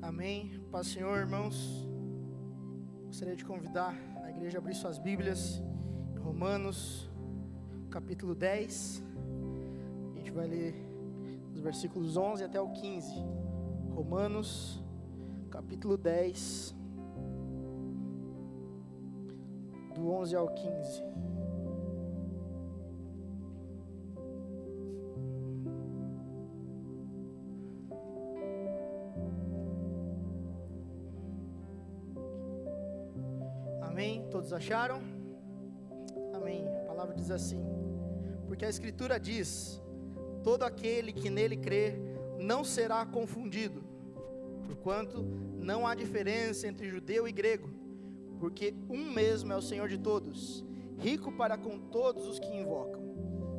Amém. Paz do Senhor, irmãos. Gostaria de convidar a igreja a abrir suas Bíblias em Romanos, capítulo 10. A gente vai ler os versículos 11 até o 15. Romanos, capítulo 10, do 11 ao 15. Amém? Todos acharam? Amém. A palavra diz assim: porque a Escritura diz: todo aquele que nele crê não será confundido, porquanto não há diferença entre judeu e grego, porque um mesmo é o Senhor de todos, rico para com todos os que invocam,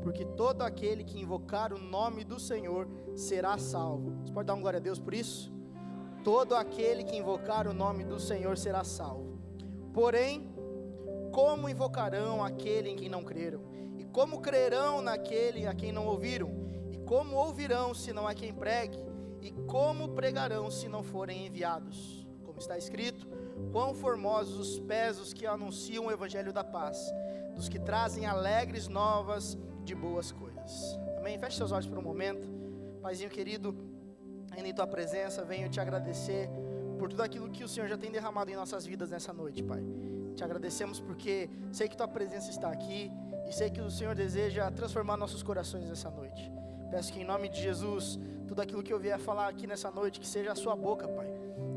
porque todo aquele que invocar o nome do Senhor será salvo. Você pode dar um glória a Deus por isso? Todo aquele que invocar o nome do Senhor será salvo. Porém, como invocarão aquele em quem não creram? E como crerão naquele a quem não ouviram? E como ouvirão se não há quem pregue? E como pregarão se não forem enviados? Como está escrito: quão formosos os pés dos que anunciam o evangelho da paz, dos que trazem alegres novas de boas coisas. Amém? Feche seus olhos por um momento. Paizinho querido, ainda em tua presença, venho te agradecer por tudo aquilo que o Senhor já tem derramado em nossas vidas nessa noite, Pai. Te agradecemos porque sei que tua presença está aqui e sei que o Senhor deseja transformar nossos corações nessa noite. Peço que em nome de Jesus, tudo aquilo que eu vier falar aqui nessa noite, que seja a sua boca, Pai.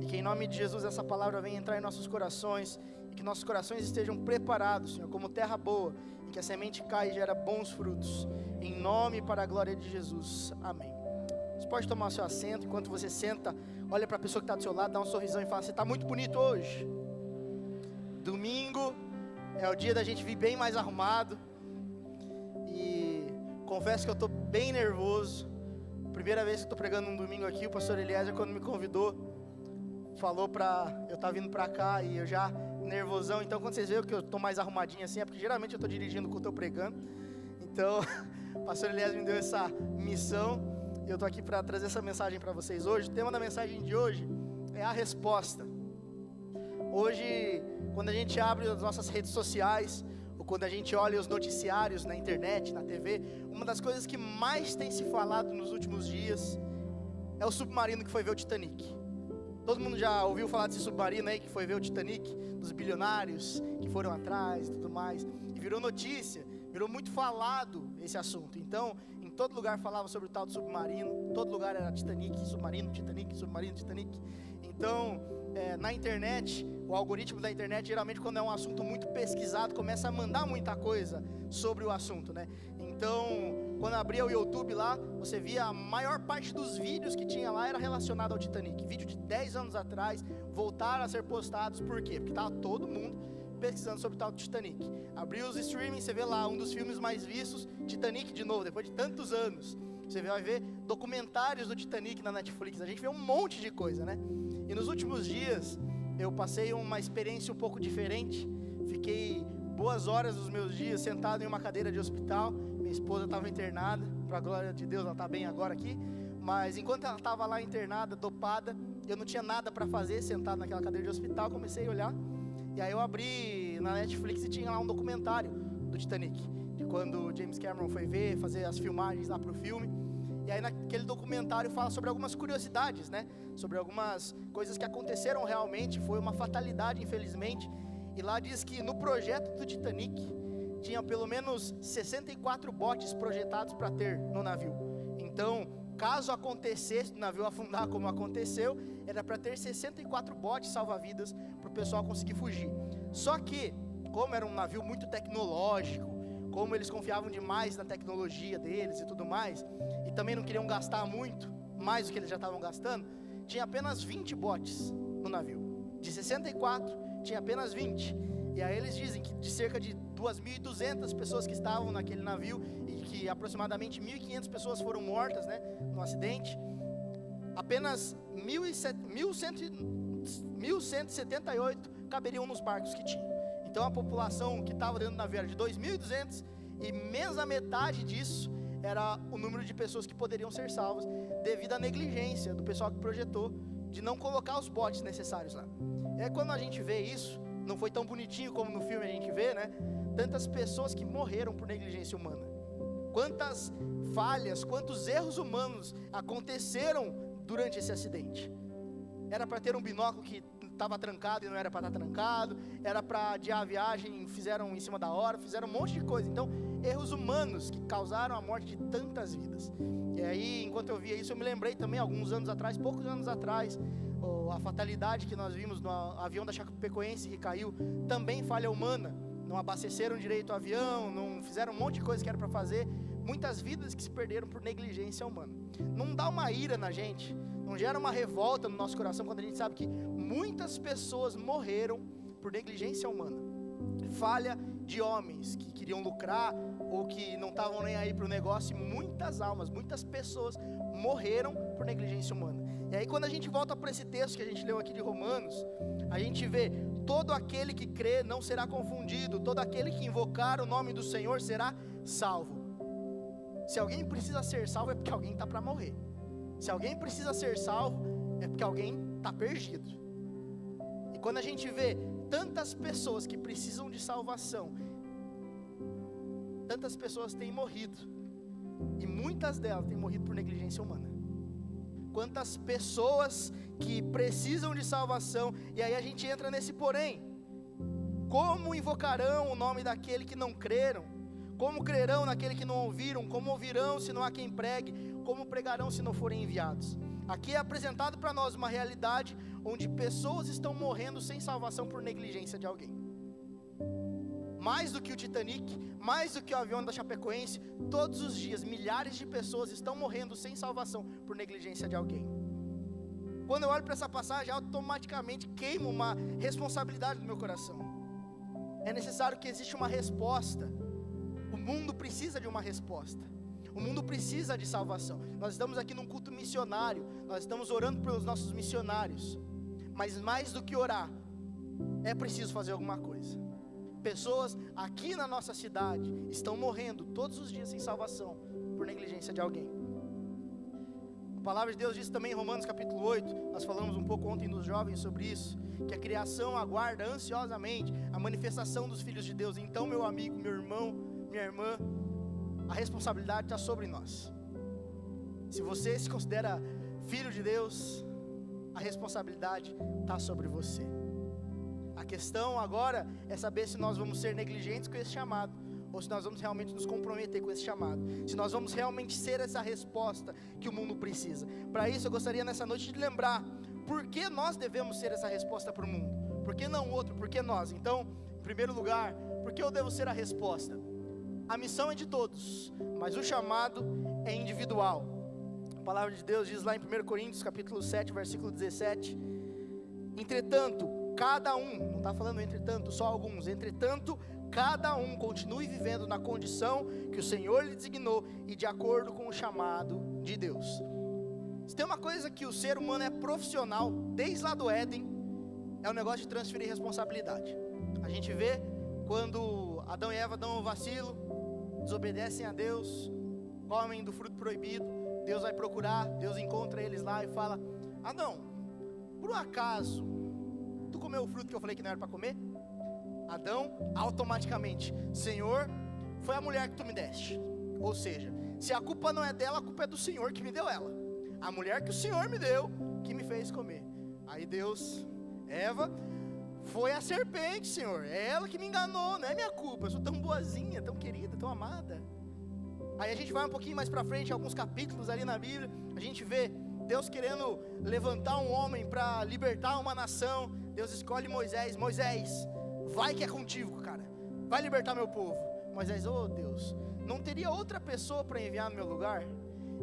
E que em nome de Jesus essa palavra venha entrar em nossos corações e que nossos corações estejam preparados, Senhor, como terra boa, e que a semente caia e gera bons frutos. Em nome e para a glória de Jesus. Amém. Você pode tomar o seu assento. Enquanto você senta, olha para a pessoa que está do seu lado, dá um sorrisão e fala: você está muito bonito hoje. Domingo é o dia da gente vir bem mais arrumado. E confesso que eu estou bem nervoso. Primeira vez que estou pregando um domingo aqui, o pastor Eliezer, quando me convidou, falou para eu estar vindo para cá e eu já nervosão. Então quando vocês veem que eu estou mais arrumadinho assim, é porque geralmente eu estou dirigindo quando eu estou pregando. Então o pastor Eliezer me deu essa missão. Eu estou aqui para trazer essa mensagem para vocês hoje. O tema da mensagem de hoje é a resposta. Hoje, quando a gente abre as nossas redes sociais, ou quando a gente olha os noticiários na internet, na TV, uma das coisas que mais tem se falado nos últimos dias é o submarino que foi ver o Titanic. Todo mundo já ouviu falar desse submarino aí que foi ver o Titanic, dos bilionários que foram atrás e tudo mais, e virou notícia, virou muito falado esse assunto. Então, em todo lugar falava sobre o tal do submarino, todo lugar era Titanic, submarino, Titanic, submarino, Titanic. Então, na internet, o algoritmo da internet, geralmente quando é um assunto muito pesquisado, começa a mandar muita coisa sobre o assunto, né? Então, quando abria o YouTube lá, você via a maior parte dos vídeos que tinha lá era relacionado ao Titanic. Vídeo de 10 anos atrás, voltaram a ser postados. Por quê? Porque estava todo mundo pesquisando sobre o tal do Titanic. Abriu os streaming, você vê lá um dos filmes mais vistos, Titanic de novo, depois de tantos anos. Você vai ver documentários do Titanic na Netflix. A gente vê um monte de coisa, né? E nos últimos dias, eu passei uma experiência um pouco diferente. Fiquei boas horas dos meus dias sentado em uma cadeira de hospital. Minha esposa estava internada, para a glória de Deus, ela está bem agora aqui. Mas enquanto ela estava lá internada, dopada, eu não tinha nada para fazer, sentado naquela cadeira de hospital. Comecei a olhar, e aí eu abri na Netflix e tinha lá um documentário do Titanic, de quando o James Cameron foi ver, fazer as filmagens lá para o filme. E aí naquele documentário fala sobre algumas curiosidades, né? Sobre algumas coisas que aconteceram realmente, foi uma fatalidade, infelizmente. E lá diz que no projeto do Titanic, tinha pelo menos 64 botes projetados para ter no navio. Então, caso acontecesse o navio afundar como aconteceu, era para ter 64 botes salva-vidas para o pessoal conseguir fugir. Só que, como era um navio muito tecnológico, como eles confiavam demais na tecnologia deles e tudo mais, e também não queriam gastar muito, mais do que eles já estavam gastando, tinha apenas 20 botes no navio. De 64, tinha apenas 20. E aí eles dizem que de cerca de 2.200 pessoas que estavam naquele navio, e que aproximadamente 1.500 pessoas foram mortas, né, no acidente, apenas 1.178 caberiam nos barcos que tinham. Então a população que estava dentro do navio era de 2.200, e menos da metade disso era o número de pessoas que poderiam ser salvas devido à negligência do pessoal que projetou de não colocar os botes necessários lá. É quando a gente vê isso, não foi tão bonitinho como no filme a gente vê, né? Tantas pessoas que morreram por negligência humana. Quantas falhas, quantos erros humanos aconteceram durante esse acidente. Era para ter um binóculo que estava trancado e não era para estar trancado, era para adiar a viagem, fizeram em cima da hora, fizeram um monte de coisa. Então, erros humanos que causaram a morte de tantas vidas. E aí, enquanto eu via isso, eu me lembrei também, alguns anos atrás, poucos anos atrás, a fatalidade que nós vimos no avião da Chapecoense que caiu, também falha humana. Não abasteceram direito o avião, não fizeram um monte de coisa que era para fazer. Muitas vidas que se perderam por negligência humana. Não dá uma ira na gente, não gera uma revolta no nosso coração quando a gente sabe que muitas pessoas morreram por negligência humana. Falha de homens que queriam lucrar ou que não estavam nem aí para o negócio. E muitas almas, muitas pessoas morreram por negligência humana. E aí quando a gente volta para esse texto que a gente leu aqui de Romanos, a gente vê: todo aquele que crê não será confundido, todo aquele que invocar o nome do Senhor será salvo. Se alguém precisa ser salvo é porque alguém está para morrer. Se alguém precisa ser salvo é porque alguém está perdido. E quando a gente vê tantas pessoas que precisam de salvação, tantas pessoas têm morrido, e muitas delas têm morrido por negligência humana. Quantas pessoas que precisam de salvação, e aí a gente entra nesse porém: como invocarão o nome daquele que não creram? Como crerão naquele que não ouviram? Como ouvirão se não há quem pregue? Como pregarão se não forem enviados? Aqui é apresentado para nós uma realidade onde pessoas estão morrendo sem salvação por negligência de alguém. Mais do que o Titanic, mais do que o avião da Chapecoense, todos os dias milhares de pessoas estão morrendo sem salvação por negligência de alguém. Quando eu olho para essa passagem, automaticamente queima uma responsabilidade no meu coração. É necessário que exista uma resposta. O mundo precisa de uma resposta. O mundo precisa de salvação. Nós estamos aqui num culto missionário. Nós estamos orando pelos nossos missionários. Mas mais do que orar, é preciso fazer alguma coisa. Pessoas aqui na nossa cidade estão morrendo todos os dias sem salvação por negligência de alguém. A palavra de Deus diz também em Romanos capítulo 8, nós falamos um pouco ontem dos jovens sobre isso, que a criação aguarda ansiosamente a manifestação dos filhos de Deus. Então, meu amigo, meu irmão, minha irmã, a responsabilidade está sobre nós. Se você se considera filho de Deus, a responsabilidade está sobre você. A questão agora é saber se nós vamos ser negligentes com esse chamado, ou se nós vamos realmente nos comprometer com esse chamado, se nós vamos realmente ser essa resposta que o mundo precisa. Para isso eu gostaria nessa noite de lembrar, por que nós devemos ser essa resposta para o mundo? Por que não outro? Por que nós? Então, em primeiro lugar, por que eu devo ser a resposta? A missão é de todos, mas o chamado é individual. A palavra de Deus diz lá em 1 Coríntios capítulo 7, versículo 17: entretanto, cada um, não está falando entretanto só alguns, entretanto, cada um continue vivendo na condição que o Senhor lhe designou e de acordo com o chamado de Deus. Se tem uma coisa que o ser humano é profissional, desde lá do Éden, é o negócio de transferir responsabilidade. A gente vê quando Adão e Eva dão um vacilo, desobedecem a Deus, comem do fruto proibido, Deus vai procurar, Deus encontra eles lá e fala: Adão, por um acaso, tu comeu o fruto que eu falei que não era para comer? Adão, automaticamente: Senhor, foi a mulher que tu me deste. Ou seja, se a culpa não é dela, a culpa é do Senhor que me deu ela. A mulher que o Senhor me deu, que me fez comer. Aí Deus: Eva, foi a serpente, Senhor, é ela que me enganou, não é minha culpa, eu sou tão boazinha, tão querida, tão amada. Aí a gente vai um pouquinho mais para frente, alguns capítulos ali na Bíblia, a gente vê Deus querendo levantar um homem para libertar uma nação. Deus escolhe Moisés: Moisés, vai que é contigo, cara, vai libertar meu povo. Moisés: oh Deus, não teria outra pessoa para enviar no meu lugar?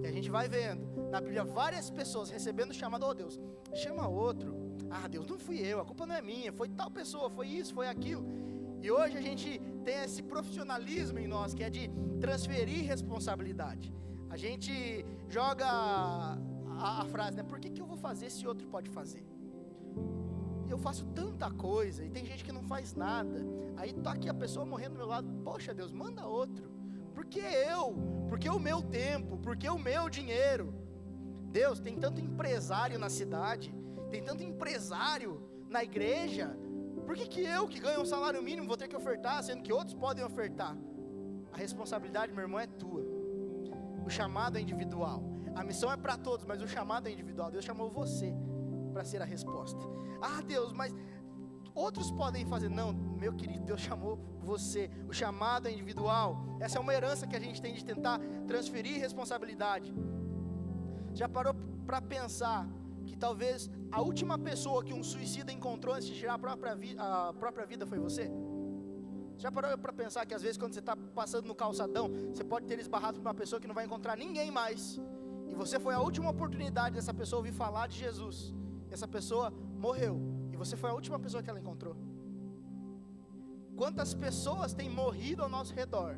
E a gente vai vendo na Bíblia várias pessoas recebendo o chamado: oh Deus, chama outro. Ah Deus, não fui eu, a culpa não é minha, foi tal pessoa, foi isso, foi aquilo. E hoje a gente tem esse profissionalismo em nós, que é de transferir responsabilidade. A gente joga a frase, né? Por que eu vou fazer se outro pode fazer? Eu faço tanta coisa e tem gente que não faz nada. Aí tá aqui a pessoa morrendo do meu lado: poxa Deus, manda outro. Por que eu? Por que o meu tempo? Por que o meu dinheiro? Deus, tem tanto empresário na cidade, tem tanto empresário na igreja, por que eu que ganho um salário mínimo vou ter que ofertar, sendo que outros podem ofertar? A responsabilidade, meu irmão, é tua. O chamado é individual. A missão é para todos, mas o chamado é individual. Deus chamou você para ser a resposta. Ah, Deus, mas outros podem fazer. Não, meu querido, Deus chamou você. O chamado é individual. Essa é uma herança que a gente tem de tentar transferir responsabilidade. Já parou para pensar que talvez a última pessoa que um suicida encontrou antes de tirar a própria vida foi você? Já parou para pensar que às vezes quando você está passando no calçadão, você pode ter esbarrado por uma pessoa que não vai encontrar ninguém mais, e você foi a última oportunidade dessa pessoa ouvir falar de Jesus, essa pessoa morreu, e você foi a última pessoa que ela encontrou? Quantas pessoas têm morrido ao nosso redor,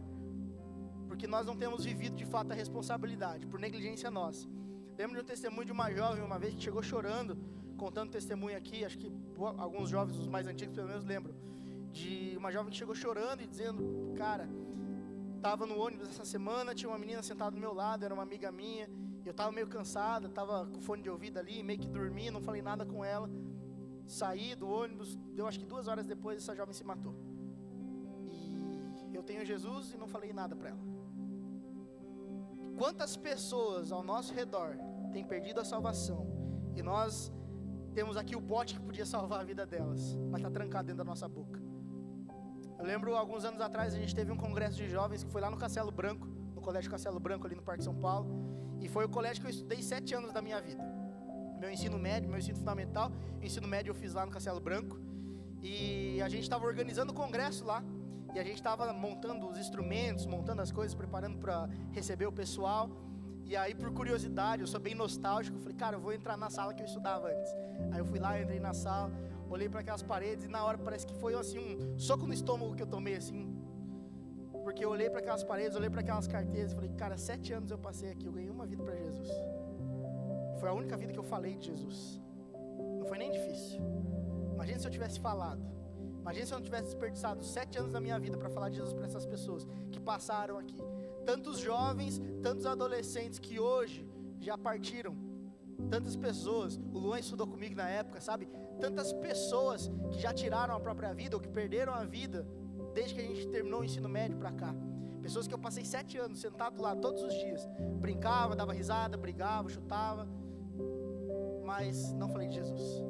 porque nós não temos vivido de fato a responsabilidade, por negligência nossa? Lembro de um testemunho de uma jovem uma vez que chegou chorando, contando testemunho aqui, acho que alguns jovens, os mais antigos pelo menos lembram, de uma jovem que chegou chorando e dizendo, cara, estava no ônibus essa semana, tinha uma menina sentada do meu lado, era uma amiga minha, eu estava meio cansada, estava com fone de ouvido ali, meio que dormi, não falei nada com ela, saí do ônibus, deu acho que 2 horas depois, essa jovem se matou, e eu tenho Jesus e não falei nada para ela. Quantas pessoas ao nosso redor têm perdido a salvação, e nós temos aqui o pote que podia salvar a vida delas, mas está trancado dentro da nossa boca. Eu lembro, alguns anos atrás, a gente teve um congresso de jovens que foi lá no Castelo Branco, no Colégio Castelo Branco, ali no Parque São Paulo, e foi o colégio que eu estudei 7 anos da minha vida. Meu ensino médio, meu ensino fundamental, ensino médio eu fiz lá no Castelo Branco, e a gente estava organizando o congresso lá, e a gente estava montando os instrumentos, montando as coisas, preparando para receber o pessoal. E aí, por curiosidade, eu sou bem nostálgico, falei, cara, eu vou entrar na sala que eu estudava antes. Aí eu fui lá, entrei na sala, olhei para aquelas paredes, e na hora parece que foi assim um soco no estômago que eu tomei assim, porque eu olhei para aquelas paredes, olhei para aquelas carteiras e falei, cara, 7 anos eu passei aqui, eu ganhei uma vida para Jesus. Foi a única vida que eu falei de Jesus. Não foi nem difícil. Imagina se eu tivesse falado. Imagina se eu não tivesse desperdiçado 7 anos da minha vida para falar de Jesus para essas pessoas que passaram aqui. Tantos jovens, tantos adolescentes que hoje já partiram. Tantas pessoas, o Luan estudou comigo na época, sabe? Tantas pessoas que já tiraram a própria vida ou que perderam a vida desde que a gente terminou o ensino médio para cá. Pessoas que eu passei 7 anos sentado lá todos os dias. Brincava, dava risada, brigava, chutava, mas não falei de Jesus.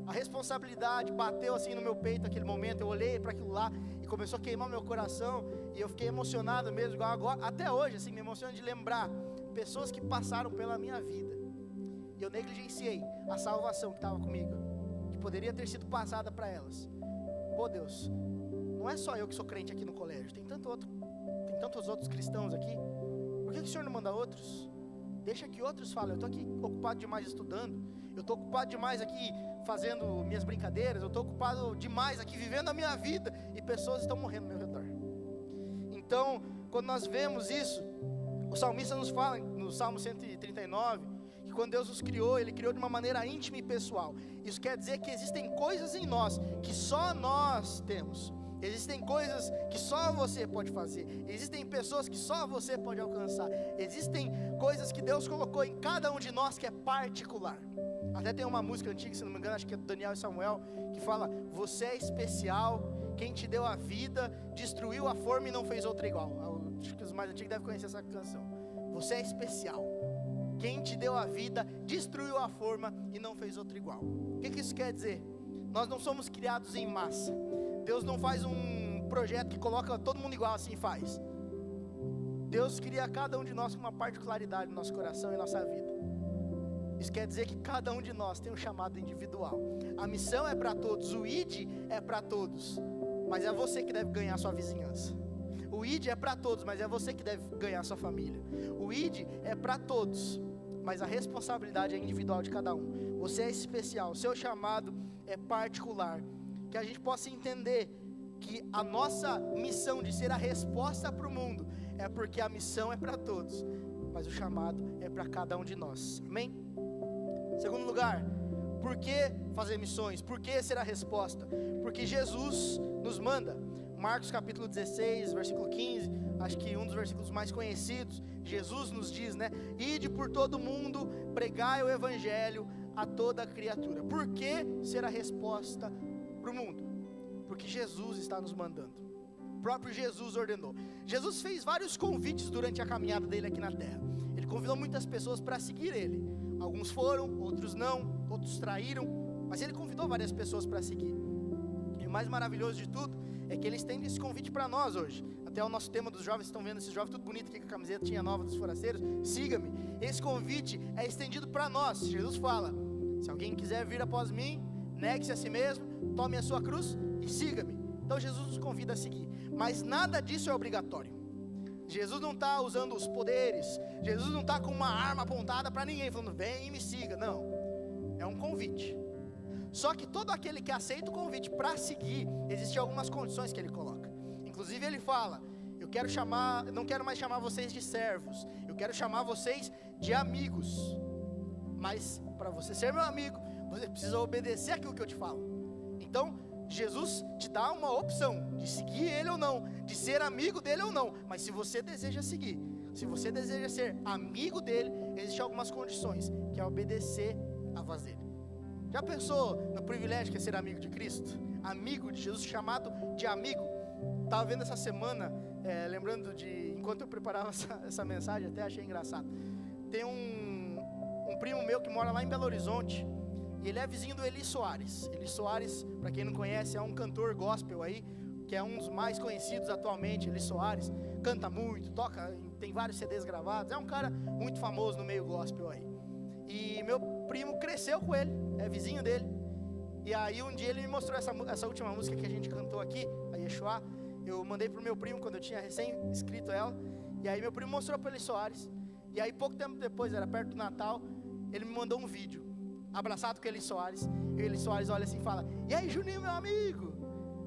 A responsabilidade bateu assim no meu peito naquele momento, eu olhei para aquilo lá e começou a queimar meu coração, e eu fiquei emocionado mesmo, igual agora, até hoje, assim, me emociona de lembrar pessoas que passaram pela minha vida, e eu negligenciei a salvação que estava comigo, que poderia ter sido passada para elas. Pô Deus, não é só eu que sou crente aqui no colégio, tem tantos outros cristãos aqui, por que o Senhor não manda outros? Deixa que outros falem. Eu estou aqui ocupado demais estudando, eu estou ocupado demais aqui fazendo minhas brincadeiras, eu estou ocupado demais aqui vivendo a minha vida, e pessoas estão morrendo ao meu redor. Então, quando nós vemos isso, o salmista nos fala no Salmo 139, que quando Deus nos criou, Ele criou de uma maneira íntima e pessoal. Isso quer dizer que existem coisas em nós que só nós temos. Existem coisas que só você pode fazer. Existem pessoas que só você pode alcançar. Existem coisas que Deus colocou em cada um de nós que é particular. Até tem uma música antiga, se não me engano, acho que é do Daniel e Samuel, que fala, você é especial, quem te deu a vida, destruiu a forma e não fez outra igual. Acho que os mais antigos devem conhecer essa canção. Você é especial, quem te deu a vida, destruiu a forma e não fez outra igual. O que isso quer dizer? Nós não somos criados em massa. Deus não faz um projeto que coloca todo mundo igual assim, faz. Deus cria cada um de nós com uma particularidade no nosso coração e nossa vida. Isso quer dizer que cada um de nós tem um chamado individual. A missão é para todos, o ID é para todos, mas é você que deve ganhar a sua vizinhança. O ID é para todos, mas é você que deve ganhar a sua família. O ID é para todos, mas a responsabilidade é individual de cada um. Você é especial, o seu chamado é particular. Que a gente possa entender que a nossa missão de ser a resposta para o mundo é porque a missão é para todos, mas o chamado é para cada um de nós. Amém? Segundo lugar, por que fazer missões? Por que ser a resposta? Porque Jesus nos manda. Marcos capítulo 16, versículo 15, acho que um dos versículos mais conhecidos, Jesus nos diz, né? Ide por todo mundo, pregai o evangelho a toda criatura. Por que ser a resposta para o mundo? Porque Jesus está nos mandando. O próprio Jesus ordenou. Jesus fez vários convites durante a caminhada dele aqui na terra. Ele convidou muitas pessoas para seguir ele. Alguns foram, outros não, outros traíram, mas ele convidou várias pessoas para seguir. E o mais maravilhoso de tudo é que ele estende esse convite para nós hoje. Até o nosso tema dos jovens, estão vendo esses jovens tudo bonito aqui com a camiseta tinha nova dos forasteiros, siga-me. Esse convite é estendido para nós. Jesus fala: se alguém quiser vir após mim, negue-se a si mesmo, tome a sua cruz e siga-me. Então Jesus nos convida a seguir, mas nada disso é obrigatório. Jesus não está usando os poderes, Jesus não está com uma arma apontada para ninguém, falando vem e me siga, não. É um convite. Só que todo aquele que aceita o convite para seguir, existem algumas condições que ele coloca. Inclusive ele fala: não quero mais chamar vocês de servos, eu quero chamar vocês de amigos. Mas para você ser meu amigo, você precisa obedecer aquilo que eu te falo. Então Jesus te dá uma opção de seguir ele ou não, de ser amigo dele ou não. Mas se você deseja seguir, se você deseja ser amigo dele, existem algumas condições, que é obedecer a voz dele. Já pensou no privilégio que é ser amigo de Cristo? Amigo de Jesus, chamado de amigo. Estava vendo essa semana, lembrando de, enquanto eu preparava essa mensagem, até achei engraçado. Tem um primo meu que mora lá em Belo Horizonte, e ele é vizinho do Eli Soares. Eli Soares, para quem não conhece, é um cantor gospel aí, que é um dos mais conhecidos atualmente. Eli Soares canta muito, toca, tem vários CDs gravados, é um cara muito famoso no meio gospel aí. E meu primo cresceu com ele, é vizinho dele. E aí um dia ele me mostrou essa última música que a gente cantou aqui, a Yeshua. Eu mandei pro meu primo quando eu tinha recém escrito ela. E aí meu primo mostrou para Eli Soares. E aí pouco tempo depois, era perto do Natal, ele me mandou um vídeo, abraçado com Eli Soares. E Eli Soares olha assim e fala: e aí Juninho, meu amigo,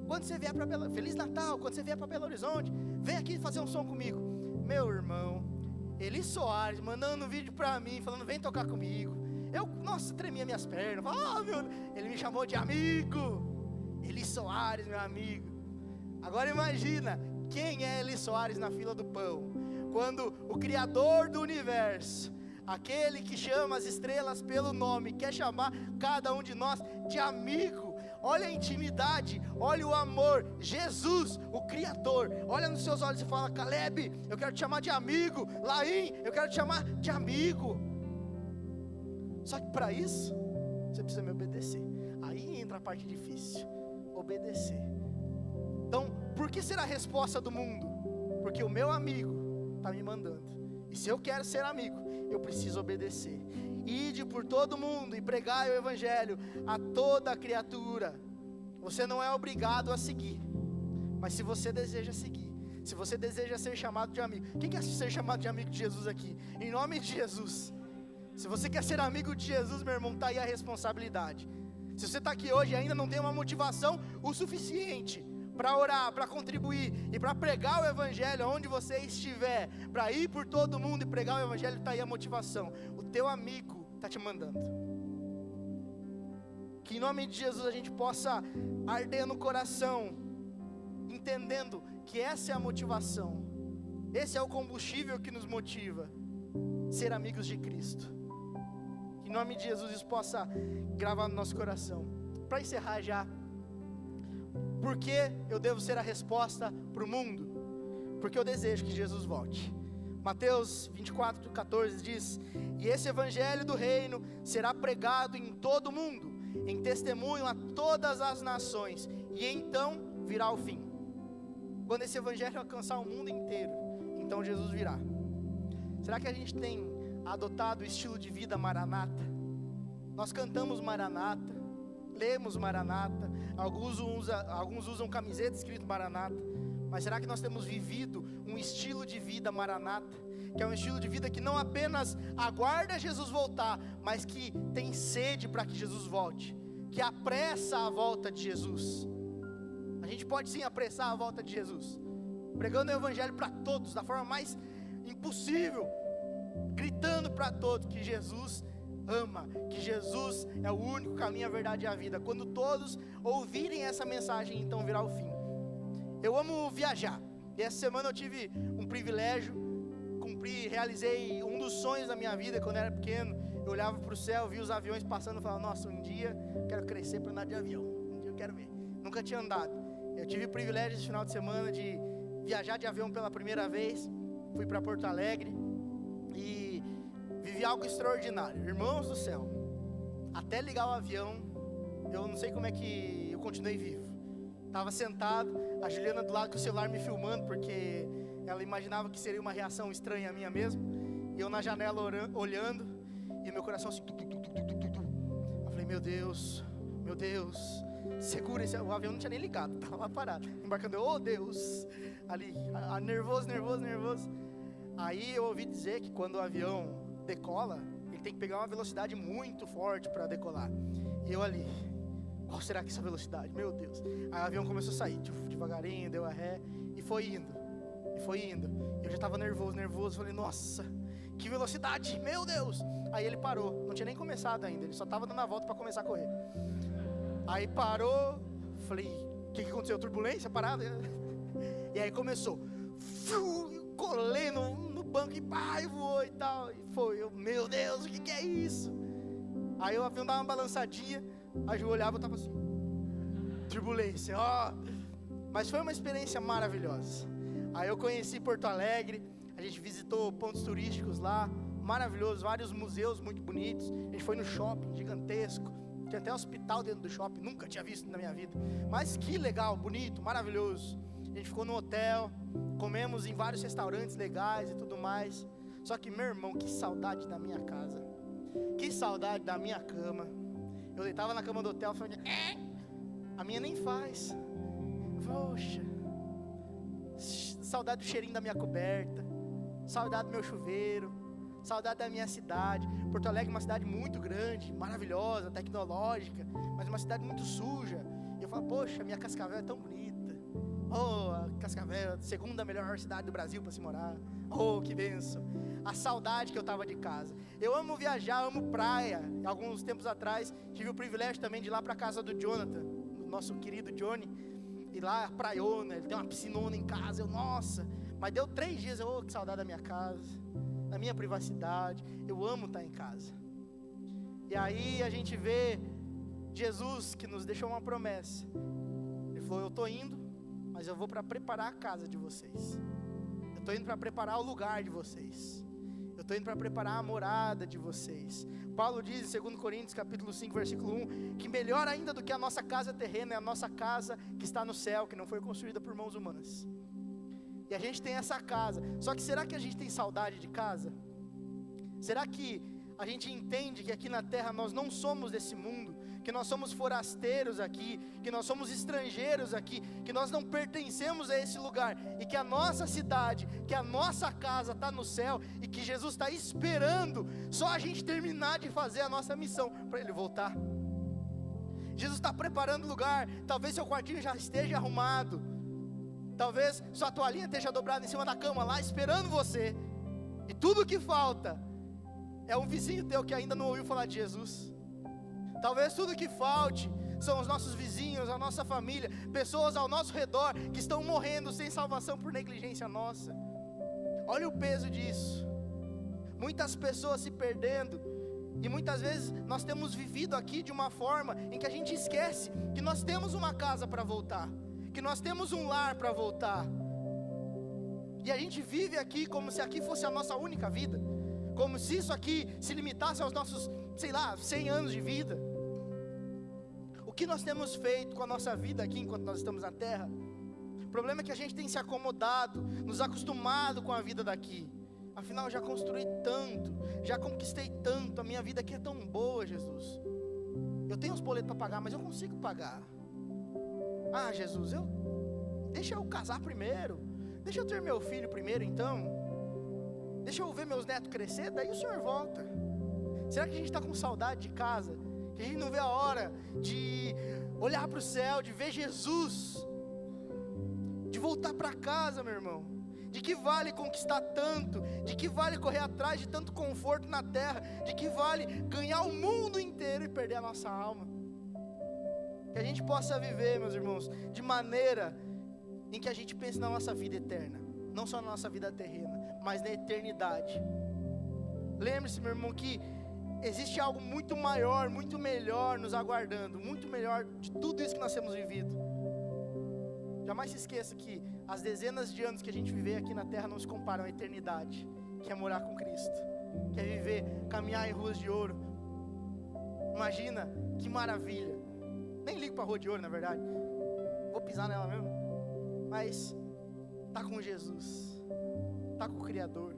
quando você vier para Feliz Natal, quando você vier para Belo Horizonte, vem aqui fazer um som comigo. Meu irmão, Eli Soares mandando um vídeo para mim, falando vem tocar comigo. Nossa, tremia minhas pernas. Ele me chamou de amigo. Eli Soares, meu amigo. Agora imagina, quem é Eli Soares na fila do pão? Quando o Criador do universo, aquele que chama as estrelas pelo nome, quer chamar cada um de nós de amigo. Olha a intimidade, olha o amor. Jesus, o Criador, olha nos seus olhos e fala: Caleb, eu quero te chamar de amigo. Laim, eu quero te chamar de amigo. Só que para isso, você precisa me obedecer. Aí entra a parte difícil: obedecer. Então, por que ser a resposta do mundo? Porque o meu amigo está me mandando. E se eu quero ser amigo, eu preciso obedecer. Ide por todo mundo e pregai o evangelho a toda criatura. Você não é obrigado a seguir, mas se você deseja seguir, se você deseja ser chamado de amigo, quem quer ser chamado de amigo de Jesus aqui? Em nome de Jesus. Se você quer ser amigo de Jesus, meu irmão, está aí a responsabilidade. Se você está aqui hoje e ainda não tem uma motivação o suficiente para orar, para contribuir e para pregar o evangelho onde você estiver, para ir por todo mundo e pregar o evangelho, está aí a motivação. O teu amigo está te mandando. Que em nome de Jesus a gente possa arder no coração, entendendo que essa é a motivação, esse é o combustível que nos motiva, ser amigos de Cristo. Que em nome de Jesus isso possa gravar no nosso coração. Para encerrar já, por que eu devo ser a resposta para o mundo? Porque eu desejo que Jesus volte. Mateus 24:14 diz: e esse evangelho do reino será pregado em todo o mundo, em testemunho a todas as nações, e então virá o fim. Quando esse evangelho alcançar o mundo inteiro, então Jesus virá. Será que a gente tem adotado o estilo de vida Maranata? Nós cantamos Maranata, lemos Maranata, alguns usam camiseta escrito Maranata, mas será que nós temos vivido um estilo de vida Maranata? Que é um estilo de vida que não apenas aguarda Jesus voltar, mas que tem sede para que Jesus volte, que apressa a volta de Jesus. A gente pode sim apressar a volta de Jesus, pregando o evangelho para todos, da forma mais impossível, gritando para todos que Jesus ama, que Jesus é o único caminho, a verdade e a vida. Quando todos ouvirem essa mensagem, então virá o fim. Eu amo viajar, e essa semana eu tive um privilégio, realizei um dos sonhos da minha vida quando eu era pequeno. eu olhava para o céu, via os aviões passando e falava, nossa, um dia eu quero crescer para andar de avião, um dia eu quero ver. Nunca tinha andado. Eu tive o privilégio esse final de semana de viajar de avião pela primeira vez. Fui para Porto Alegre e vivi algo extraordinário. Irmãos do céu, até ligar o avião, eu não sei como é que eu continuei vivo. Estava sentado, a Juliana do lado com o celular me filmando, porque ela imaginava que seria uma reação estranha a minha mesmo. E eu na janela olhando, e meu coração assim, eu falei, meu Deus, segura esse, o avião não tinha nem ligado, estava lá parado, embarcando, oh Deus, ali, nervoso. Aí eu ouvi dizer que quando o avião decola, ele tem que pegar uma velocidade muito forte para decolar. E eu ali, qual será que é essa velocidade? Meu Deus. Aí o avião começou a sair, devagarinho, deu a ré, e foi indo. Eu já estava nervoso, falei, nossa, que velocidade, meu Deus. Aí ele parou, não tinha nem começado ainda, ele só estava dando a volta para começar a correr. Aí parou, falei, o que aconteceu? Turbulência, parada? E aí começou, colei no banco e pá, e voou e tal. E foi, meu Deus, o que é isso? Aí o avião dava uma balançadinha, a Ju olhava e tava assim, turbulência, ó. Mas foi uma experiência maravilhosa. Aí eu conheci Porto Alegre, a gente visitou pontos turísticos lá, maravilhoso, vários museus muito bonitos. A gente foi no shopping, gigantesco. Tem até hospital dentro do shopping, nunca tinha visto na minha vida. Mas que legal, bonito, maravilhoso. A gente ficou no hotel, comemos em vários restaurantes legais e tudo mais. Só que, meu irmão, que saudade da minha casa. Que saudade da minha cama. Eu deitava na cama do hotel e falava, a minha nem faz. Poxa, saudade do cheirinho da minha coberta, saudade do meu chuveiro, saudade da minha cidade. Porto Alegre é uma cidade muito grande, maravilhosa, tecnológica, mas uma cidade muito suja. E eu falo, poxa, minha Cascavel é tão bonita. Oh, a Cascavel, segunda melhor cidade do Brasil para se morar. Oh, que bênção. A saudade que eu tava de casa. Eu amo viajar, amo praia. Alguns tempos atrás tive o privilégio também de ir lá para a casa do Jonathan, do nosso querido Johnny. E lá, praiona, ele tem uma piscinona em casa. Eu, nossa, mas deu 3 dias, que saudade da minha casa, da minha privacidade. Eu amo estar em casa. E aí a gente vê Jesus que nos deixou uma promessa. Ele falou, eu estou indo, mas eu vou para preparar a casa de vocês. Eu estou indo para preparar o lugar de vocês. Eu estou indo para preparar a morada de vocês. Paulo diz em 2 Coríntios capítulo 5, versículo 1, que melhor ainda do que a nossa casa terrena é a nossa casa que está no céu, que não foi construída por mãos humanas. E a gente tem essa casa. Só que será que a gente tem saudade de casa? Será que a gente entende que aqui na terra nós não somos desse mundo, que nós somos forasteiros aqui, que nós somos estrangeiros aqui, que nós não pertencemos a esse lugar, e que a nossa cidade, que a nossa casa está no céu, e que Jesus está esperando só a gente terminar de fazer a nossa missão para Ele voltar? Jesus está preparando o lugar. Talvez seu quartinho já esteja arrumado, talvez sua toalhinha esteja dobrada em cima da cama lá, esperando você, e tudo que falta é um vizinho teu que ainda não ouviu falar de Jesus. Talvez tudo que falte são os nossos vizinhos, a nossa família, pessoas ao nosso redor que estão morrendo sem salvação por negligência nossa. Olha o peso disso. Muitas pessoas se perdendo. E muitas vezes nós temos vivido aqui de uma forma em que a gente esquece que nós temos uma casa para voltar, que nós temos um lar para voltar. E a gente vive aqui como se aqui fosse a nossa única vida, como se isso aqui se limitasse aos nossos, 100 anos de vida. O que nós temos feito com a nossa vida aqui enquanto nós estamos na terra? O problema é que a gente tem se acomodado, nos acostumado com a vida daqui. Afinal, eu já construí tanto, já conquistei tanto, a minha vida aqui é tão boa, Jesus. Eu tenho os boletos para pagar, mas eu consigo pagar. Ah, Jesus, deixa eu casar primeiro, deixa eu ter meu filho primeiro então, deixa eu ver meus netos crescer, daí o Senhor volta. Será que a gente está com saudade de casa? Que a gente não vê a hora de olhar para o céu, de ver Jesus, de voltar para casa, meu irmão? De que vale conquistar tanto? De que vale correr atrás de tanto conforto na terra? De que vale ganhar o mundo inteiro e perder a nossa alma? Que a gente possa viver, meus irmãos, de maneira em que a gente pense na nossa vida eterna, não só na nossa vida terrena, mas na eternidade. Lembre-se, meu irmão, que existe algo muito maior, muito melhor nos aguardando, muito melhor de tudo isso que nós temos vivido. Jamais se esqueça que as dezenas de anos que a gente viver aqui na terra não se comparam à eternidade, que é morar com Cristo, que é viver, caminhar em ruas de ouro. Imagina, que maravilha. Nem ligo para a rua de ouro, na verdade. Vou pisar nela mesmo. Mas tá com Jesus, tá com o Criador,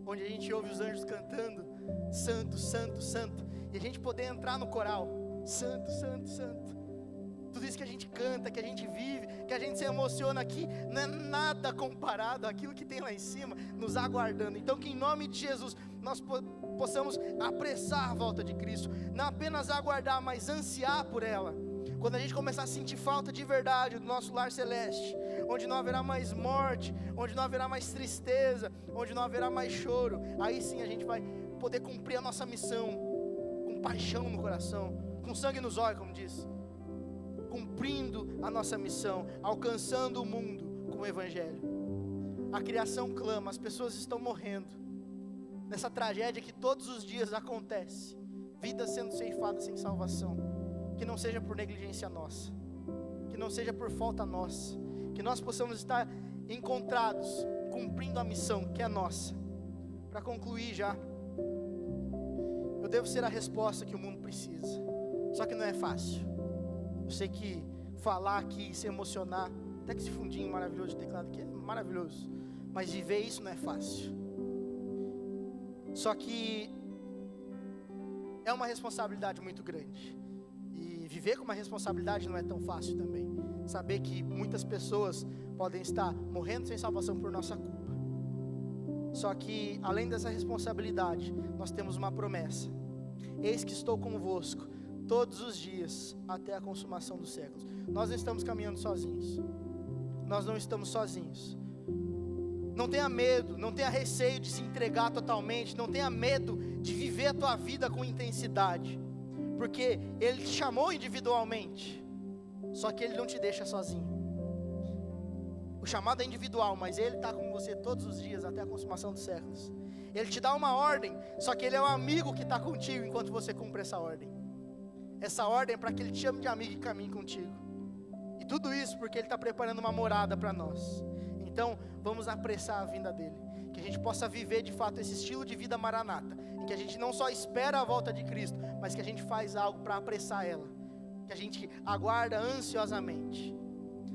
onde a gente ouve os anjos cantando santo, santo, santo, e a gente poder entrar no coral, santo, santo, santo. Tudo isso que a gente canta, que a gente vive, que a gente se emociona aqui, não é nada comparado àquilo que tem lá em cima, nos aguardando. Então que em nome de Jesus, nós possamos apressar a volta de Cristo, não apenas aguardar, mas ansiar por ela. Quando a gente começar a sentir falta de verdade do nosso lar celeste, onde não haverá mais morte, onde não haverá mais tristeza, onde não haverá mais choro, aí sim a gente vai poder cumprir a nossa missão, com paixão no coração, com sangue nos olhos, como diz, cumprindo a nossa missão, alcançando o mundo com o Evangelho. A criação clama, as pessoas estão morrendo, nessa tragédia que todos os dias acontece, vidas sendo ceifadas sem salvação. Que não seja por negligência nossa, que não seja por falta nossa, que nós possamos estar encontrados, cumprindo a missão que é nossa. Para concluir já, eu devo ser a resposta que o mundo precisa, só que não é fácil. Eu sei que falar aqui, se emocionar, até que esse fundinho maravilhoso de teclado aqui é maravilhoso, mas viver isso não é fácil. Só que é uma responsabilidade muito grande. E viver com uma responsabilidade não é tão fácil também. Saber que muitas pessoas podem estar morrendo sem salvação por nossa culpa. Só que, além dessa responsabilidade, nós temos uma promessa. Eis que estou convosco todos os dias, até a consumação dos séculos. Nós não estamos caminhando sozinhos. Nós não estamos sozinhos. Não tenha medo, não tenha receio de se entregar totalmente. Não tenha medo de viver a tua vida com intensidade. Porque Ele te chamou individualmente, só que Ele não te deixa sozinho. O chamado é individual, mas Ele está com você todos os dias até a consumação dos séculos. Ele te dá uma ordem, só que Ele é o amigo que está contigo enquanto você cumpre essa ordem. Essa ordem é para que Ele te chame de amigo e caminhe contigo. E tudo isso porque Ele está preparando uma morada para nós. Então vamos apressar a vinda dEle, que a gente possa viver de fato esse estilo de vida maranata, em que a gente não só espera a volta de Cristo, mas que a gente faz algo para apressar ela, que a gente aguarda ansiosamente.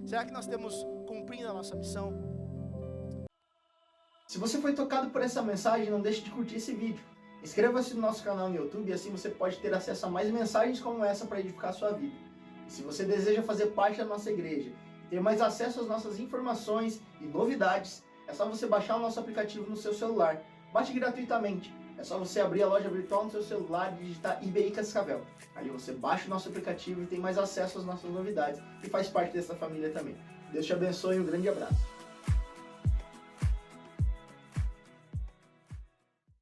Será que nós estamos cumprindo a nossa missão? Se você foi tocado por essa mensagem, não deixe de curtir esse vídeo. Inscreva-se no nosso canal no YouTube e assim você pode ter acesso a mais mensagens como essa para edificar a sua vida. E se você deseja fazer parte da nossa igreja, ter mais acesso às nossas informações e novidades, é só você baixar o nosso aplicativo no seu celular. Baixe gratuitamente. É só você abrir a loja virtual no seu celular e digitar IBI Cascavel. Ali você baixa o nosso aplicativo e tem mais acesso às nossas novidades e faz parte dessa família também. Deus te abençoe e um grande abraço.